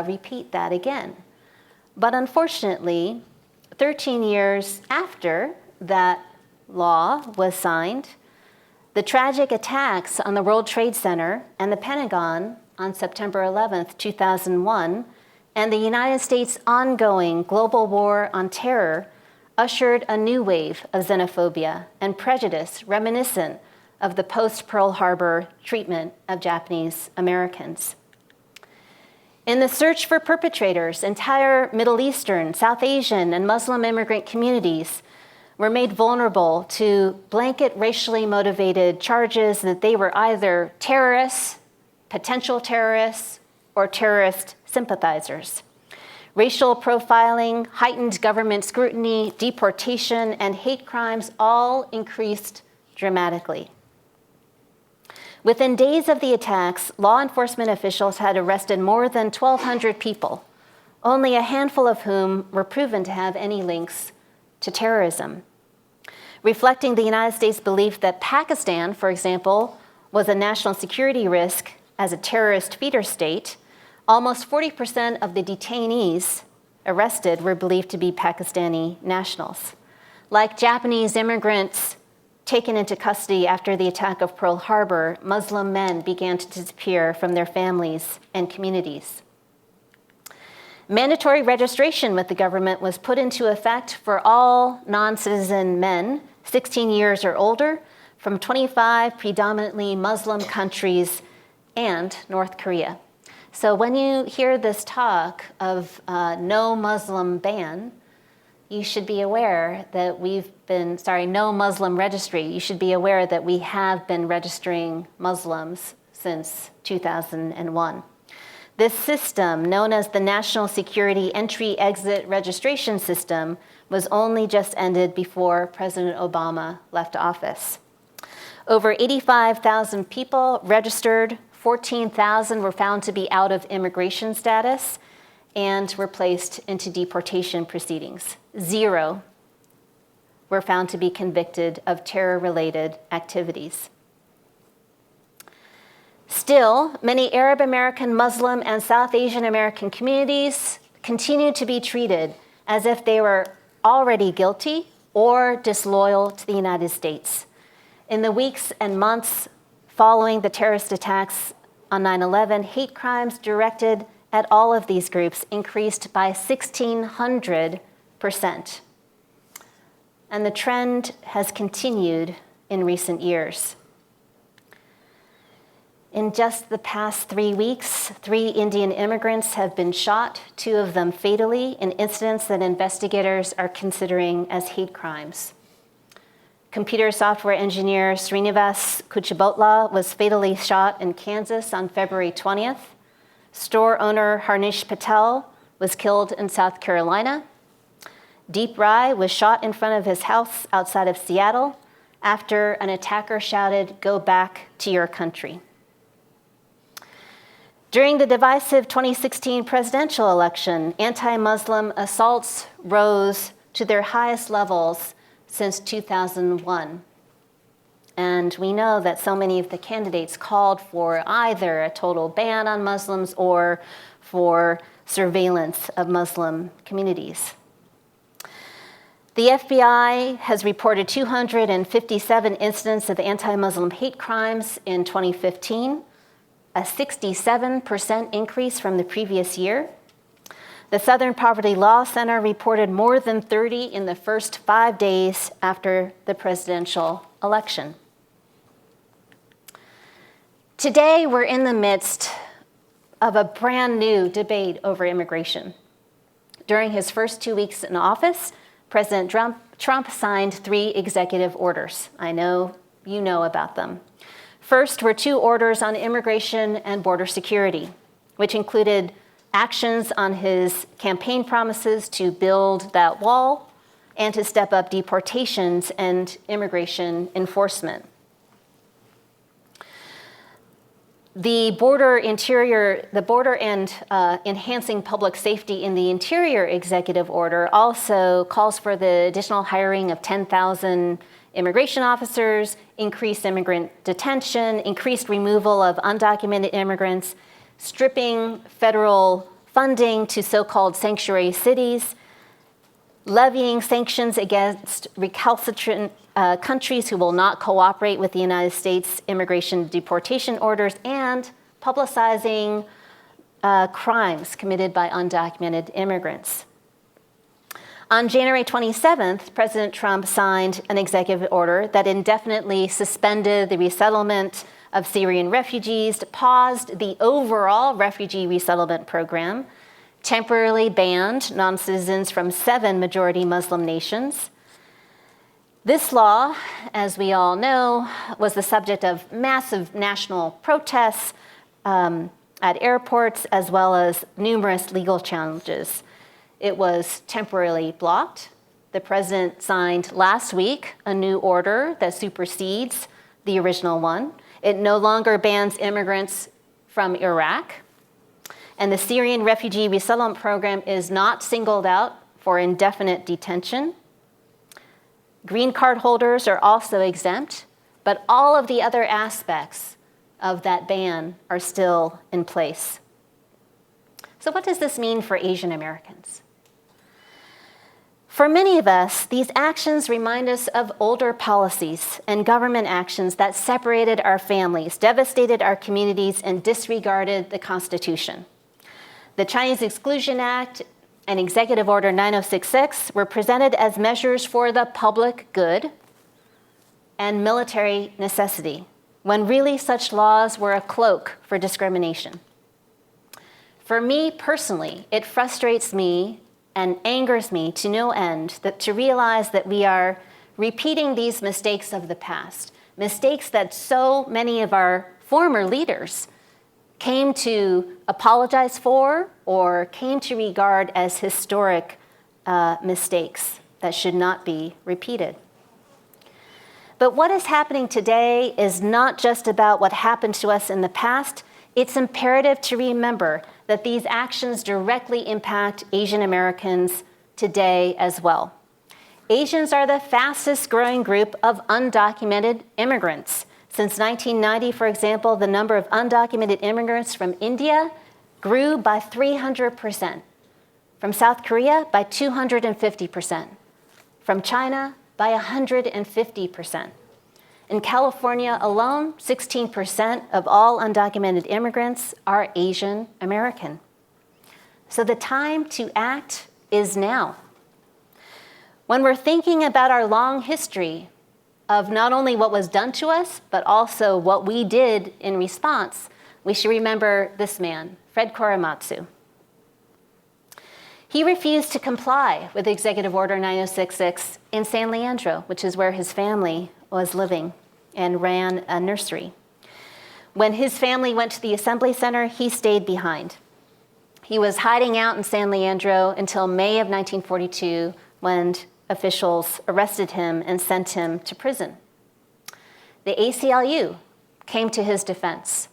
[SPEAKER 2] repeat that again. But unfortunately, 13 years after that law was signed, the tragic attacks on the World Trade Center and the Pentagon on September 11th, 2001, and the United States' ongoing global war on terror ushered a new wave of xenophobia and prejudice reminiscent of the post-Pearl Harbor treatment of Japanese Americans. In the search for perpetrators, entire Middle Eastern, South Asian, and Muslim immigrant communities were made vulnerable to blanket racially motivated charges that they were either terrorists, potential terrorists, or terrorist sympathizers. Racial profiling, heightened government scrutiny, deportation, and hate crimes all increased dramatically. Within days of the attacks, law enforcement officials had arrested more than 1,200 people, only a handful of whom were proven to have any links to terrorism. Reflecting the United States' belief that Pakistan, for example, was a national security risk as a terrorist feeder state, almost 40% of the detainees arrested were believed to be Pakistani nationals. Like Japanese immigrants taken into custody after the attack of Pearl Harbor, Muslim men began to disappear from their families and communities. Mandatory registration with the government was put into effect for all non-citizen men 16 years or older from 25 predominantly Muslim countries and North Korea. So when you hear this talk of no Muslim ban, you should be aware that no Muslim registry, you should be aware that we have been registering Muslims since 2001. This system, known as the National Security Entry-Exit Registration System, was only just ended before President Obama left office. Over 85,000 people registered, 14,000 were found to be out of immigration status and were placed into deportation proceedings. 0 were found to be convicted of terror-related activities. Still, many Arab American, Muslim, and South Asian American communities continue to be treated as if they were already guilty or disloyal to the United States. In the weeks and months following the terrorist attacks on 9/11, hate crimes directed at all of these groups increased by 1,600%. And the trend has continued in recent years. In just the past 3 weeks, 3 Indian immigrants have been shot, 2 of them fatally, in incidents that investigators are considering as hate crimes. Computer software engineer Srinivas Kuchibotla was fatally shot in Kansas on February 20th. Store owner Harnish Patel was killed in South Carolina. Deep Rai was shot in front of his house outside of Seattle after an attacker shouted, "Go back to your country." During the divisive 2016 presidential election, anti-Muslim assaults rose to their highest levels since 2001. And we know that so many of the candidates called for either a total ban on Muslims or for surveillance of Muslim communities. The FBI has reported 257 incidents of anti-Muslim hate crimes in 2015, a 67% increase from the previous year. The Southern Poverty Law Center reported more than 30 in the first 5 days after the presidential election. Today, we're in the midst of a brand new debate over immigration. During his first 2 weeks in office, President Trump signed 3 executive orders. I know you know about them. First were 2 orders on immigration and border security, which included actions on his campaign promises to build that wall and to step up deportations and immigration enforcement. The border and enhancing public safety in the Interior executive order also calls for the additional hiring of 10,000 immigration officers, increased immigrant detention, increased removal of undocumented immigrants, stripping federal funding to so-called sanctuary cities, levying sanctions against recalcitrant countries who will not cooperate with the United States immigration deportation orders, and publicizing crimes committed by undocumented immigrants. On January 27th, President Trump signed an executive order that indefinitely suspended the resettlement of Syrian refugees, paused the overall refugee resettlement program, temporarily banned non-citizens from 7 majority Muslim nations. This law, as we all know, was the subject of massive national protests at airports, as well as numerous legal challenges. It was temporarily blocked. The president signed last week a new order that supersedes the original one. It no longer bans immigrants from Iraq. And the Syrian refugee resettlement program is not singled out for indefinite detention. Green card holders are also exempt, but all of the other aspects of that ban are still in place. So what does this mean for Asian Americans? For many of us, these actions remind us of older policies and government actions that separated our families, devastated our communities, and disregarded the Constitution. The Chinese Exclusion Act and Executive Order 9066 were presented as measures for the public good and military necessity, when really such laws were a cloak for discrimination. For me personally, it frustrates me and angers me to no end to realize that we are repeating these mistakes of the past, mistakes that so many of our former leaders came to apologize for or came to regard as historic mistakes that should not be repeated. But what is happening today is not just about what happened to us in the past. It's imperative to remember that these actions directly impact Asian Americans today as well. Asians are the fastest growing group of undocumented immigrants. Since 1990, for example, the number of undocumented immigrants from India grew by 300%, from South Korea by 250%, from China by 150%. In California alone, 16% of all undocumented immigrants are Asian American. So the time to act is now. When we're thinking about our long history of not only what was done to us, but also what we did in response, we should remember this man, Fred Korematsu. He refused to comply with Executive Order 9066 in San Leandro, which is where his family was living and ran a nursery. When his family went to the Assembly Center, he stayed behind. He was hiding out in San Leandro until May of 1942, when officials arrested him and sent him to prison. The ACLU came to his defense.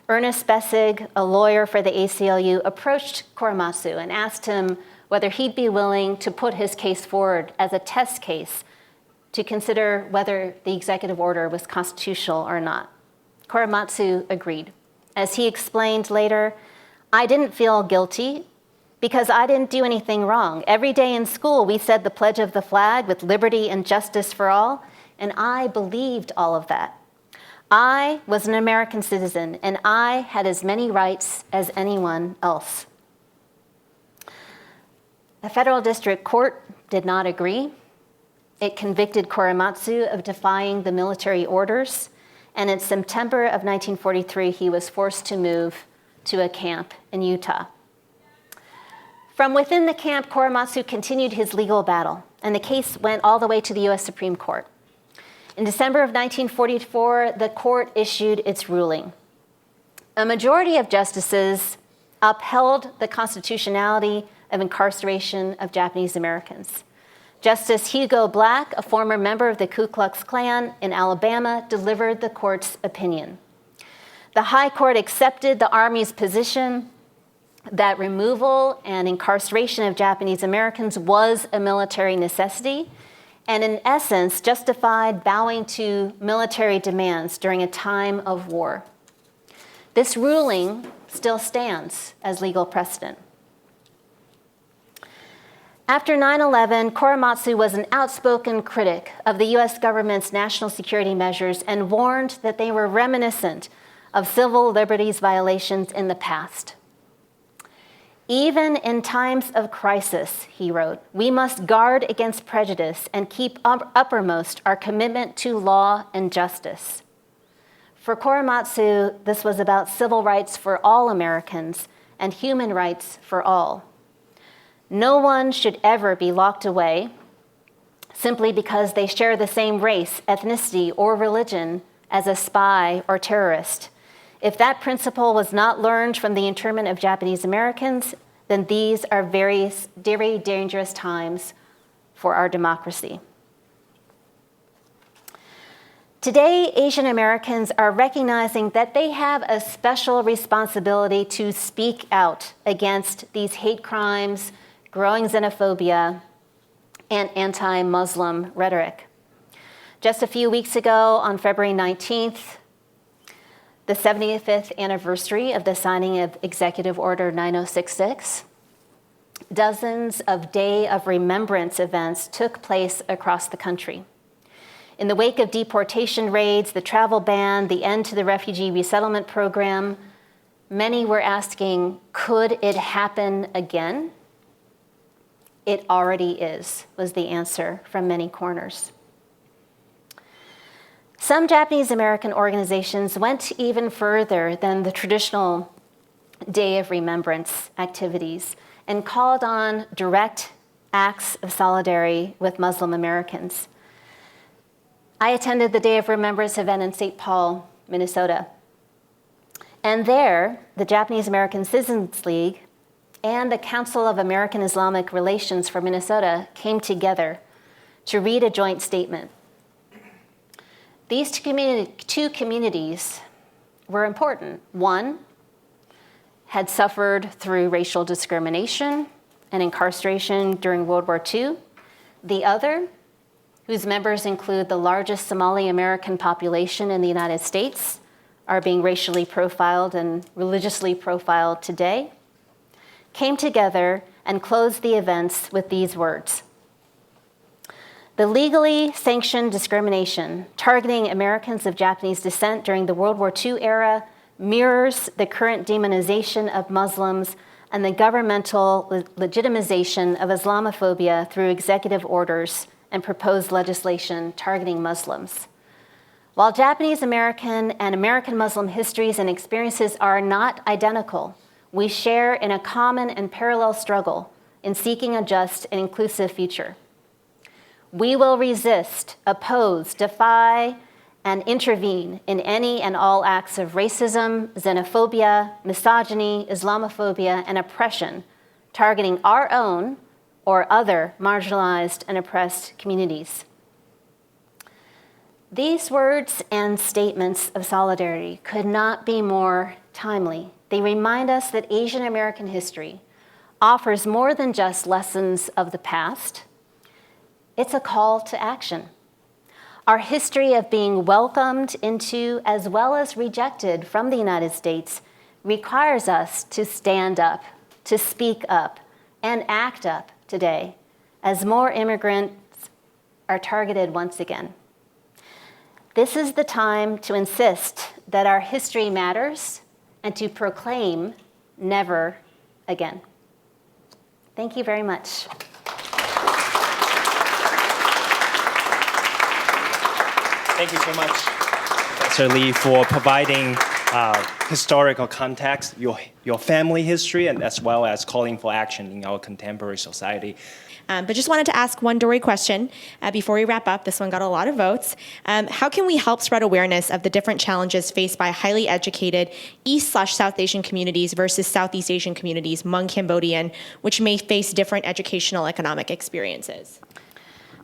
[SPEAKER 2] Ernest Bessig, a lawyer for the ACLU, approached Korematsu and asked him whether he'd be willing to put his case forward as a test case to consider whether the executive order was constitutional or not. Korematsu agreed. As he explained later, "I didn't feel guilty because I didn't do anything wrong. Every day in school, we said the pledge of the flag with liberty and justice for all, and I believed all of that. I was an American citizen, and I had as many rights as anyone else." A federal district court did not agree. It convicted Korematsu of defying the military orders, and in September of 1943, he was forced to move to a camp in Utah. From within the camp, Korematsu continued his legal battle, and the case went all the way to the US Supreme Court. In December of 1944, the court issued its ruling. A majority of justices upheld the constitutionality of incarceration of Japanese Americans. Justice Hugo Black, a former member of the Ku Klux Klan in Alabama, delivered the court's opinion. The High Court accepted the Army's position that removal and incarceration of Japanese Americans was a military necessity, and in essence justified bowing to military demands during a time of war. This ruling still stands as legal precedent. After 9/11, Korematsu was an outspoken critic of the US government's national security measures and warned that they were reminiscent of civil liberties violations in the past. "Even in times of crisis," he wrote, "we must guard against prejudice and keep uppermost our commitment to law and justice." For Korematsu, this was about civil rights for all Americans and human rights for all. No one should ever be locked away simply because they share the same race, ethnicity, or religion as a spy or terrorist. If that principle was not learned from the internment of Japanese Americans, then these are very, very dangerous times for our democracy. Today, Asian Americans are recognizing that they have a special responsibility to speak out against these hate crimes, growing xenophobia, and anti-Muslim rhetoric. Just a few weeks ago, on February 19th, the 75th anniversary of the signing of Executive Order 9066, dozens of Day of Remembrance events took place across the country. In the wake of deportation raids, the travel ban, the end to the refugee resettlement program, many were asking, could it happen again? It already is, was the answer from many corners. Some Japanese American organizations went even further than the traditional Day of Remembrance activities and called on direct acts of solidarity with Muslim Americans. I attended the Day of Remembrance event in St. Paul, Minnesota. And there, the Japanese American Citizens League and the Council of American Islamic Relations for Minnesota came together to read a joint statement. These two communities were important. One had suffered through racial discrimination and incarceration during World War II. The other, whose members include the largest Somali American population in the United States, are being racially profiled and religiously profiled today, came together and closed the events with these words: "The legally sanctioned discrimination targeting Americans of Japanese descent during the World War II era mirrors the current demonization of Muslims and the governmental legitimization of Islamophobia through executive orders and proposed legislation targeting Muslims. While Japanese American and American Muslim histories and experiences are not identical, we share in a common and parallel struggle in seeking a just and inclusive future. We will resist, oppose, defy, and intervene in any and all acts of racism, xenophobia, misogyny, Islamophobia, and oppression targeting our own or other marginalized and oppressed communities. These words and statements of solidarity could not be more timely. They remind us that Asian American history offers more than just lessons of the past. It's a call to action. Our history of being welcomed into as well as rejected from the United States requires us to stand up, to speak up, and act up today as more immigrants are targeted once again. This is the time to insist that our history matters and to proclaim never again. Thank you very much.
[SPEAKER 1] Thank you so much, Professor Lee, for providing historical context, your family history, and as well as calling for action in our contemporary society.
[SPEAKER 3] But just wanted to ask one Dory question before we wrap up. This one got a lot of votes. How can we help spread awareness of the different challenges faced by highly educated East/South Asian communities versus Southeast Asian communities, Hmong Cambodian, which may face different educational economic experiences?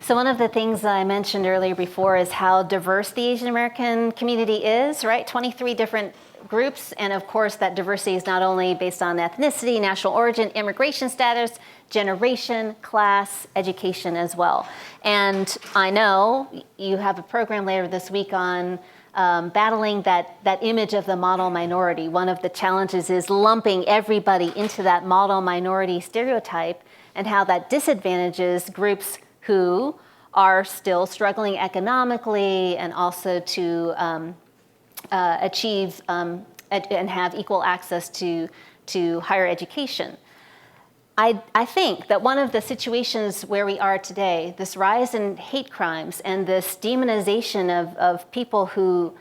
[SPEAKER 2] So one of the things I mentioned earlier before is how diverse the Asian American community is, right? 23 different groups, and of course that diversity is not only based on ethnicity, national origin, immigration status, generation, class, education as well. And I know you have a program later this week on battling that image of the model minority. One of the challenges is lumping everybody into that model minority stereotype and how that disadvantages groups who are still struggling economically and also to achieve and have equal access to higher education. I think that one of the situations where we are today, this rise in hate crimes and this demonization of people who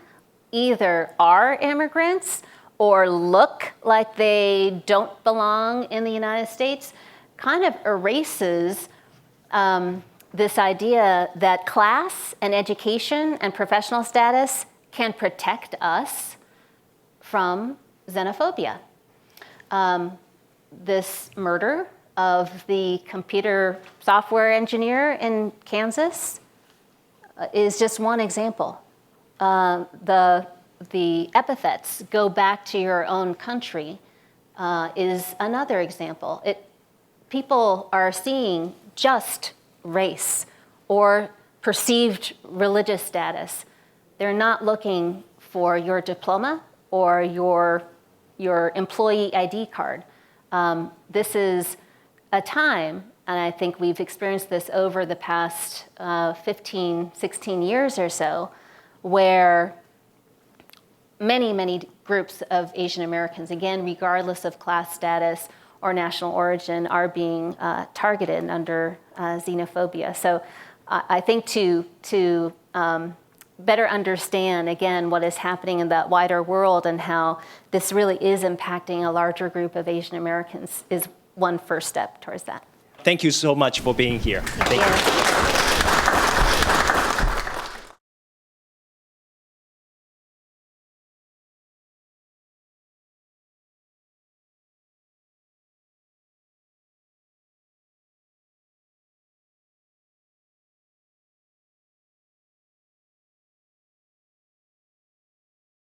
[SPEAKER 2] either are immigrants or look like they don't belong in the United States, kind of erases this idea that class and education and professional status can protect us from xenophobia. This murder of the computer software engineer in Kansas is just one example. The epithets "go back to your own country" is another example. People are seeing just race or perceived religious status. They're not looking for your diploma or your employee ID card. This is a time, and I think we've experienced this over the past 15, 16 years or so, where many groups of Asian Americans, again, regardless of class status or national origin, are being targeted under xenophobia. So I think to better understand, again, what is happening in that wider world and how this really is impacting a larger group of Asian Americans is one first step towards that.
[SPEAKER 1] Thank you so much for being here. Thank you.